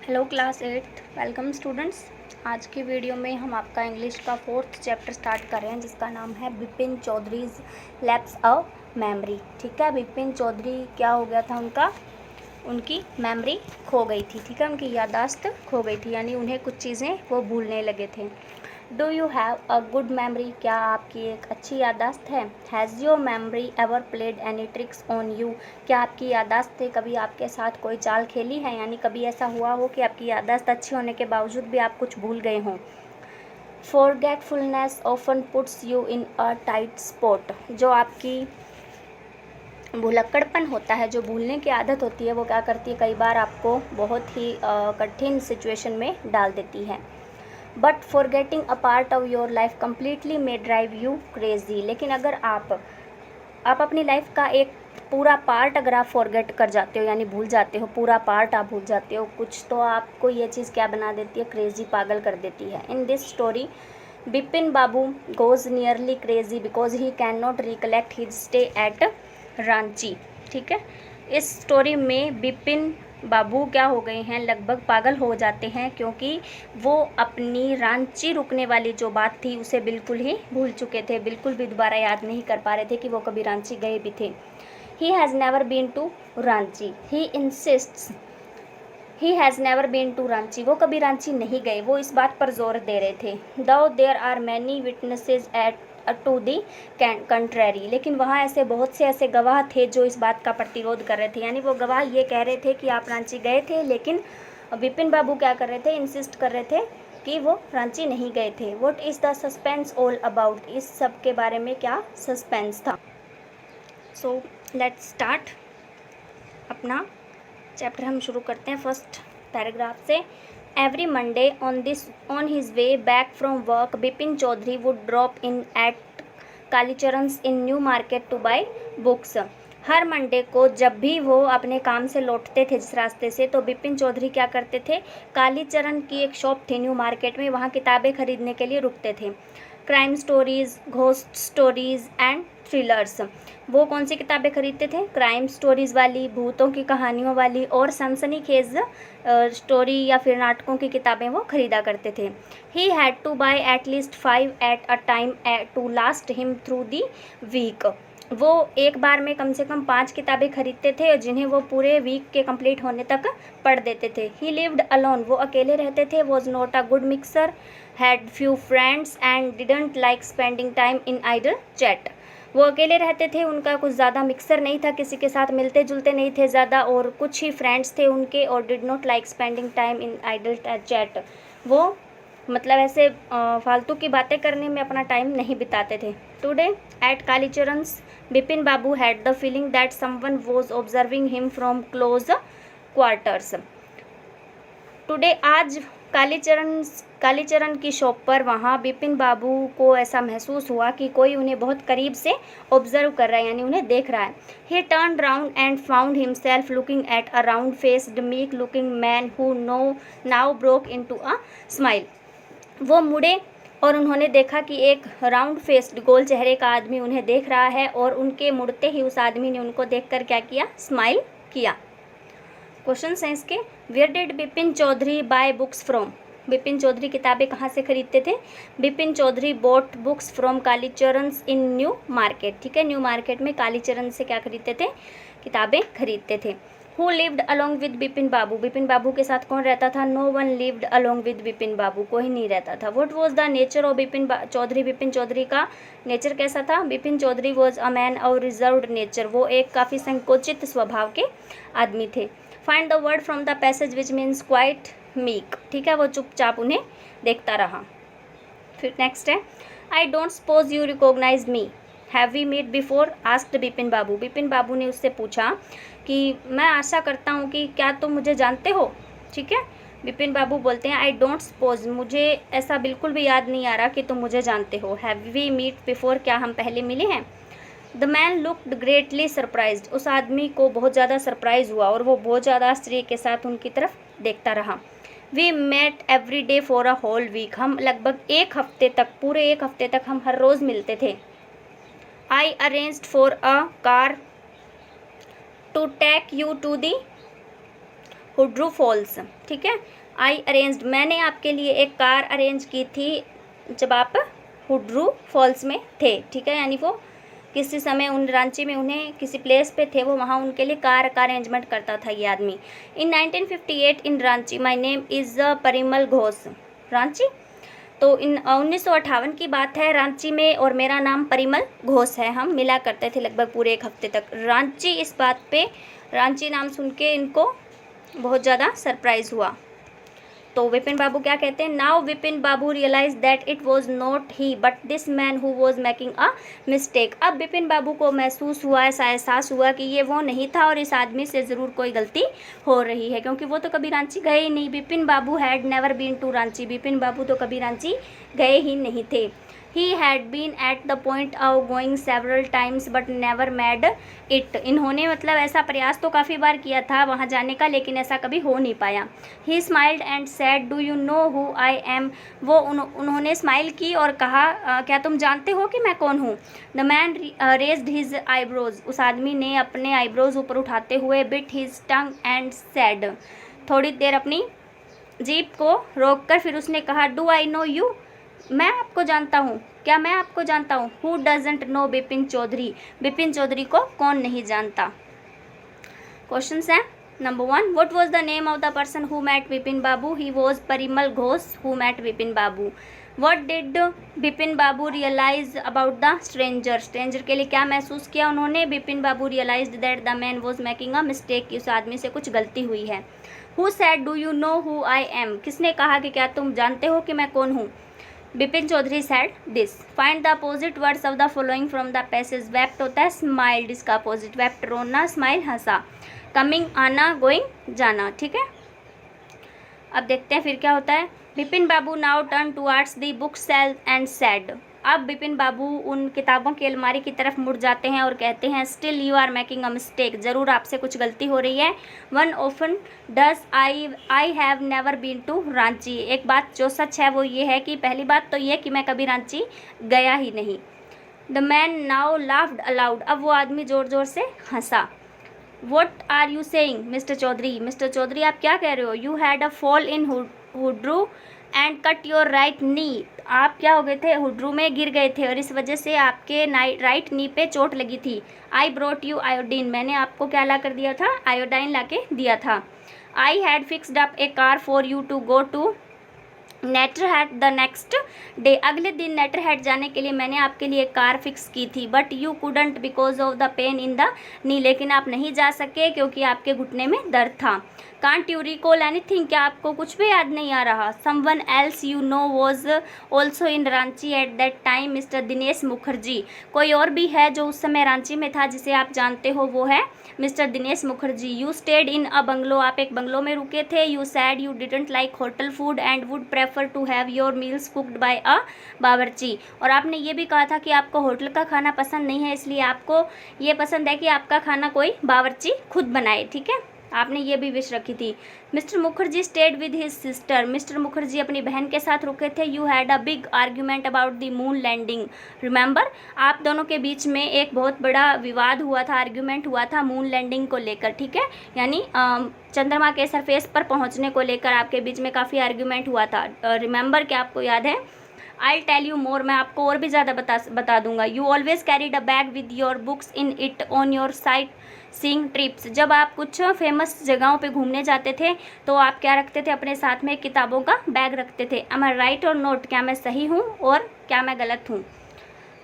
Hello class 8th welcome students. आज की video में हम आपका इंग्लिश का 4th चैप्टर स्टार्ट कर रहे हैं जिसका नाम है Bipin Choudhury's lapse a memory. ठीक है, बिपिन चौधरी क्या हो गया था, उनकी मेमोरी खो गई थी। ठीक है, उनकी याददाश्त खो गई थी, यानी उन्हें कुछ चीज़ें वो भूलने लगे थे। Do you have a good memory? क्या आपकी एक अच्छी याददाश्त है? Has your memory ever played any tricks on you? क्या आपकी याददाश्त ने कभी आपके साथ कोई चाल खेली है, यानी कभी ऐसा हुआ हो कि आपकी याददाश्त अच्छी होने के बावजूद भी आप कुछ भूल गए हों। Forgetfulness often puts you in a tight spot. जो आपकी भुलक्कड़पन होता है, जो भूलने की आदत होती है, वो क्या करती है, कई बार आपको बहुत ही कठिन सिचुएशन में डाल देती है। But forgetting a part of your life completely may drive you crazy. लेकिन अगर आप अपनी लाइफ का एक पूरा पार्ट अगर आप फॉरगेट कर जाते हो, यानी भूल जाते हो, पूरा पार्ट आप भूल जाते हो कुछ, तो आपको ये चीज़ क्या बना देती है, क्रेजी, पागल कर देती है। In this story Bipin Babu goes nearly crazy because he can not recollect his stay at Ranchi. ठीक है, इस स्टोरी में बिपिन बाबू क्या हो गए हैं, लगभग पागल हो जाते हैं, क्योंकि वो अपनी रांची रुकने वाली जो बात थी उसे बिल्कुल ही भूल चुके थे, बिल्कुल भी दोबारा याद नहीं कर पा रहे थे कि वो कभी रांची गए भी थे। He has never been to Ranchi, he insists he has never been to Ranchi. वो कभी रांची नहीं गए, वो इस बात पर जोर दे रहे थे। Though there are many witnesses at to the contrary. लेकिन वहाँ ऐसे बहुत से ऐसे गवाह थे जो इस बात का प्रतिरोध कर रहे थे, यानी वो गवाह ये कह रहे थे कि आप रांची गए थे, लेकिन विपिन बाबू क्या कर रहे थे, इंसिस्ट कर रहे थे कि वो रांची नहीं गए थे। What is the suspense all about? इस सब के बारे में क्या सस्पेंस था। सो लेट्स स्टार्ट अपना चैप्टर। हम शुरू करते हैं फर्स्ट पैराग्राफ से। Every Monday on his way back from work Bipin Chaudhary would drop in at Kalicharan's in New Market to buy books. हर मंडे को जब भी वो अपने काम से लौटते थे जिस रास्ते से, तो बिपिन चौधरी क्या करते थे, कालीचरण की एक शॉप थी न्यू मार्केट में, वहाँ किताबें खरीदने के लिए रुकते थे। Crime stories, ghost stories and thrillers. वो कौन सी किताबें खरीदते थे, क्राइम स्टोरीज़ वाली, भूतों की कहानियों वाली और सनसनीखेज स्टोरी या फिर नाटकों की किताबें वो खरीदा करते थे। He had to buy at least 5 at a time to last him through the week. वो एक बार में कम से कम 5 किताबें खरीदते थे और जिन्हें वो पूरे वीक के कंप्लीट होने तक पढ़ देते थे। ही लिव्ड अलोन, वो अकेले रहते थे। Was not a good mixer, had few friends and didn't like spending time in idle chat. वो अकेले रहते थे, उनका कुछ ज़्यादा मिक्सर नहीं था, किसी के साथ मिलते जुलते नहीं थे ज़्यादा, और कुछ ही फ्रेंड्स थे उनके, और did not like spending time in idle chat. वो मतलब ऐसे फालतू की बातें करने में अपना टाइम नहीं बिताते थे। Today at Kalicharan's Bipin Babu had the feeling that someone was observing him from close quarters. Today आज कालीचरण की शॉप पर वहाँ बिपिन बाबू को ऐसा महसूस हुआ कि कोई उन्हें बहुत करीब से ऑब्जर्व कर रहा है, यानी उन्हें देख रहा है। ही turn round and found himself looking at a round faced meek looking man who now broke into a smile. वो मुड़े और उन्होंने देखा कि एक राउंड फेस्ड, गोल चेहरे का आदमी उन्हें देख रहा है, और उनके मुड़ते ही उस आदमी ने उनको देखकर क्या किया, स्माइल किया। क्वेश्चन है इसके, where did Bipin Chaudhary buy books from? Bipin Chaudhary किताबें कहाँ से खरीदते थे? Bipin Chaudhary bought books from Kalicharan's in New Market. ठीक है, न्यू मार्केट में कालीचरण से क्या खरीदते थे, किताबें खरीदते थे। Who lived along with Bipin Babu? Bipin Babu के साथ कौन रहता था? No one lived along with Bipin Babu, कोई नहीं रहता था। What was the nature of Bipin Chaudhary? Bipin Chaudhary का नेचर कैसा था? Bipin Chaudhary was a man of reserved nature, वो एक काफ़ी संकोचित स्वभाव के आदमी थे। Find the word from the passage which means quite meek. ठीक है, वो चुपचाप उन्हें देखता रहा। फिर नेक्स्ट है, I don't suppose you recognise me, have we meet before? Asked Bipin Babu. Bipin Babu ने उससे पूछा कि मैं आशा करता हूँ कि क्या तुम मुझे जानते हो? ठीक है, बिपिन बाबू बोलते हैं आई डोंट सपोज, मुझे ऐसा बिल्कुल भी याद नहीं आ रहा कि तुम मुझे जानते हो। हैव वी मीट बिफोर, क्या हम पहले मिले हैं? The man looked greatly surprised, उस आदमी को बहुत ज़्यादा सरप्राइज हुआ और वो बहुत ज़्यादा आश्चर्य के साथ उनकी तरफ देखता रहा। We met every day for a whole week, हम लगभग एक हफ्ते तक, पूरे एक हफ्ते तक हम हर रोज़ मिलते थे। I arranged for a car to take you to the Hudru Falls, ठीक है। आई अरेंज्ड, मैंने आपके लिए एक कार अरेंज की थी जब आप हुड्रू फॉल्स में थे, ठीक है। यानी वो किसी समय उन रांची में उन्हें किसी प्लेस पे थे, वो वहाँ उनके लिए कार का अरेंजमेंट करता था ये आदमी। In 1958 in Ranchi my name is Parimal Ghosh, Ranchi. तो इन 1958 की बात है रांची में, और मेरा नाम परिमल घोष है। हम मिला करते थे लगभग पूरे एक हफ्ते तक। रांची, इस बात पे रांची नाम सुन के इनको बहुत ज़्यादा सरप्राइज़ हुआ। तो विपिन बाबू क्या कहते हैं, now Vipin Babu realise that it was not he but this man who was making a mistake. अब विपिन बाबू को महसूस हुआ, ऐसा एहसास हुआ कि ये वो नहीं था और इस आदमी से ज़रूर कोई गलती हो रही है, क्योंकि वो तो कभी रांची गए ही नहीं। Vipin Babu had never been to Ranchi, Vipin Babu तो कभी रांची गए ही नहीं थे। He had been at the point of going several times but never made it. इन्होंने मतलब ऐसा प्रयास तो काफ़ी बार किया था वहाँ जाने का, लेकिन ऐसा कभी हो नहीं पाया। He smiled and said, Do you know who I am? वो उन्होंने स्माइल की और कहा, क्या तुम जानते हो कि मैं कौन हूँ? The man raised his eyebrows. उस आदमी ने अपने आईब्रोज ऊपर उठाते हुए bit his tongue and said, थोड़ी देर अपनी जीभ को रोककर फिर उसने कहा, Do I know you? मैं आपको जानता हूँ, क्या मैं आपको जानता हूँ? Who doesn't know Bipin Chaudhary, Bipin Chaudhary को कौन नहीं जानता। क्वेश्चन है number 1, what was the name of the person who met Bipin Babu? He was Parimal Ghosh who met Bipin Babu. What did Bipin Babu realise about the stranger? Stranger के लिए क्या महसूस किया उन्होंने? Bipin Babu realise that the man was making a mistake, उस आदमी से कुछ गलती हुई है। Who said do you know who I am? किसने कहा कि क्या तुम जानते हो कि मैं कौन हूँ? Bipin Chaudhary said this. Find the opposite words of the following from the passage. wept होता है smiled, इसका opposite wept रोना, smile हंसा, coming आना, going जाना, ठीक है। अब देखते हैं फिर क्या होता है। Bipin Babu now turn towards the book shelf and said. अब बिपिन बाबू उन किताबों की अलमारी की तरफ मुड़ जाते हैं और कहते हैं, still you are making a mistake, ज़रूर आपसे कुछ गलती हो रही है। One often does I have never been to Ranchi. एक बात जो सच है वो ये है कि पहली बात तो ये कि मैं कभी रांची गया ही नहीं। The man now laughed aloud. अब वो आदमी ज़ोर ज़ोर से हंसा। What are you saying Mister Chaudhary? Mister Chaudhary आप क्या कह रहे हो? You had a fall in Hudru and cut your right knee. आप क्या हो गए थे? हुड्रू में गिर गए थे और इस वजह से आपके राइट नी पे चोट लगी थी। आई ब्रोट यू आयोडीन। मैंने आपको क्या ला कर दिया था? आयोडाइन ला के दिया था। I had fixed up a car for you to go to Netarhat the next day. अगले दिन नेटरहेड जाने के लिए मैंने आपके लिए कार फिक्स की थी। But you couldn't because of the pain in the knee. लेकिन आप नहीं जा सके क्योंकि आपके घुटने में दर्द था। Can't you recall anything? क्या आपको कुछ भी याद नहीं आ रहा? Someone else you know was also in Ranchi at that time? Mister Dinesh Mukherjee. कोई और भी है जो उस समय रांची में था जिसे आप जानते हो, वो है Mister Dinesh Mukherjee. You stayed in a bungalow. आप एक बंगलो में रुके थे। You said you didn't like hotel food and would prefer to have your meals cooked by a bawarchi. और आपने ये भी कहा था कि आपको होटल का खाना पसंद नहीं है, इसलिए आपको ये पसंद है कि आपका खाना कोई बावर्ची खुद बनाए, ठीक है। आपने ये भी विश रखी थी। Mr Mukherjee stayed with his sister. Mr Mukherjee अपनी बहन के साथ रुके थे। You had a big argument about the moon landing remember. आप दोनों के बीच में एक बहुत बड़ा विवाद हुआ था, आर्ग्यूमेंट हुआ था मून लैंडिंग को लेकर, ठीक है। यानी चंद्रमा के सरफेस पर पहुंचने को लेकर आपके बीच में काफ़ी आर्ग्यूमेंट हुआ था। रिमेंबर क्या आपको याद है? I tell you more. मैं आपको और भी ज़्यादा बता दूंगा। You always carried a bag with your books in it on your sightseeing trips. जब आप कुछ फेमस जगहों पे घूमने जाते थे तो आप क्या रखते थे? अपने साथ में किताबों का बैग रखते थे। Am I right or not? क्या मैं सही हूँ और क्या मैं गलत हूँ?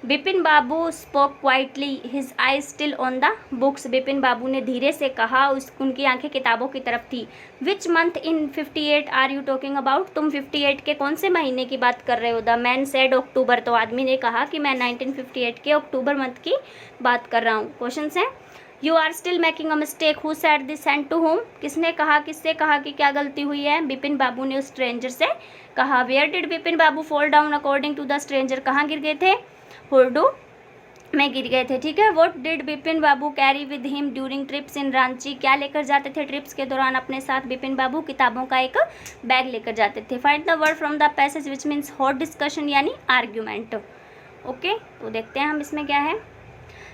Bipin Babu spoke quietly, his eye still on the books. Bipin Babu ने धीरे से कहा, उनकी आंखें किताबों की तरफ थी। Which month in 58 are you talking about? तुम 58 के कौन से महीने की बात कर रहे हो? द मैन सेड अक्टूबर। तो आदमी ने कहा कि मैं 1958 के अक्टूबर मंथ की बात कर रहा हूँ। क्वेश्चन है, you are still making a mistake. Who said this and to whom? किसने कहा, किससे कहा कि क्या गलती हुई है? बिपिन बाबू ने उस स्ट्रेंजर से कहा। Where did Bipin Babu fall down according to the stranger? कहाँ गिर गए थे? हुड्रू में गिर गए थे, ठीक है। What did Bipin Babu carry with him during trips in Ranchi? क्या लेकर जाते थे ट्रिप्स के दौरान अपने साथ बिपिन बाबू? किताबों का एक बैग लेकर जाते थे। Find the word from the passage which means hot discussion यानी आर्ग्यूमेंट। ओके, तो देखते हैं हम इसमें क्या है।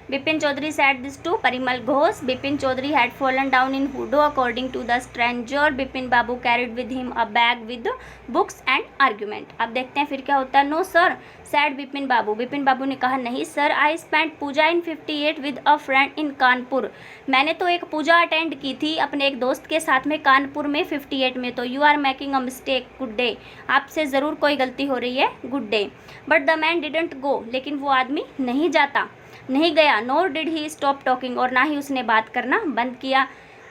Bipin Chaudhary said this to Parimal Ghosh. Bipin Chaudhary had fallen down in Hudo. According to the stranger, Bipin Babu carried with him a bag with books and argument. अब देखते हैं फिर क्या होता है. No sir, said Bipin Babu. Bipin Babu ने कहा नहीं सर, I spent Puja in 58 with a friend in Kanpur. मैंने तो एक पूजा अटेंड की थी अपने एक दोस्त के साथ में कानपुर में 58 में. तो you are making a mistake. Good day. आपसे ज़रूर कोई गलती हो रही है. Good day. But the man didn't go. लेकिन वो आदमी नहीं जाता, नहीं गया. Nor did he stop talking. और ना ही उसने बात करना बंद किया.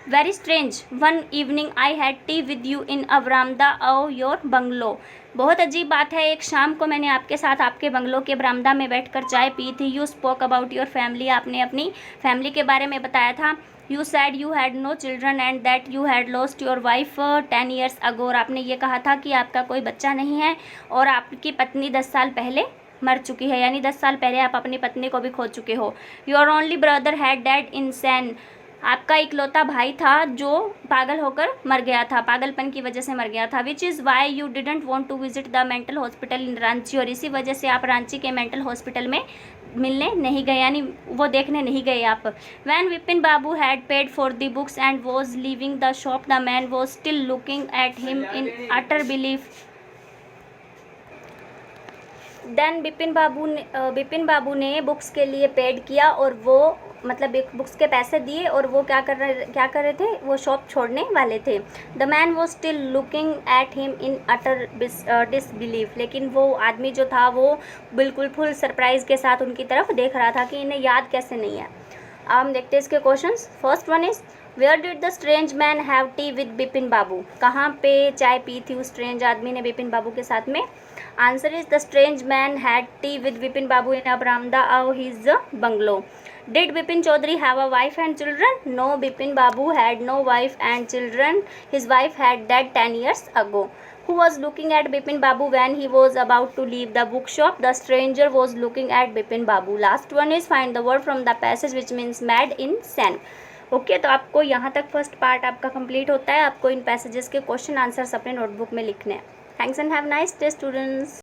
Very strange. One evening I had tea with you in a verandah of your bungalow. बहुत अजीब बात है, एक शाम को मैंने आपके साथ आपके बंगलो के बरामदा में बैठकर चाय पी थी. You spoke about your family. आपने अपनी फैमिली के बारे में बताया था. You said you had no children and that you had lost your wife 10 years ago. और आपने ये कहा था कि आपका कोई बच्चा नहीं है और आपकी पत्नी 10 साल पहले मर चुकी है, यानी 10 साल पहले आप अपनी पत्नी को भी खो चुके हो. Your only brother had dead insane. आपका इकलौता भाई था जो पागल होकर मर गया था, पागलपन की वजह से मर गया था. Which is why you didn't want to visit the mental hospital in Ranchi. और इसी वजह से आप रांची के मेंटल हॉस्पिटल में मिलने नहीं गए, यानी वो देखने नहीं गए आप. When Vipin Babu had paid for the books and was leaving the shop, the man was still looking at him in utter belief. Then Bipin Babu ने बुक्स के लिए पेड किया और वो मतलब बुक्स के पैसे दिए और वो क्या कर रहे थे, वो शॉप छोड़ने वाले थे. द मैन वो still looking at him in utter disbelief. लेकिन वो आदमी जो था वो बिल्कुल फुल सरप्राइज़ के साथ उनकी तरफ देख रहा था कि इन्हें याद कैसे नहीं है. अब हम देखते हैं इसके questions. First one is where did the strange man have tea with Bipin Babu. कहाँ पे चाय पी थी उस स्ट्रेंज आदमी ने बिपिन बाबू के साथ में. Answer is the strange man had tea with Bipin Babu in a verandah of his bungalow. Did Bipin Chaudhary have a wife and children? No, Bipin Babu had no wife and children. His wife had died 10 years ago. Who was looking at Bipin Babu when he was about to leave the bookshop? The stranger was looking at Bipin Babu. Last one is find the word from the passage which means mad in sen. Okay, तो आपको यहाँ तक first part आपका complete होता है. आपको इन passages के question answers अपने नोटबुक में लिखने हैं. Thanks and have nice day students.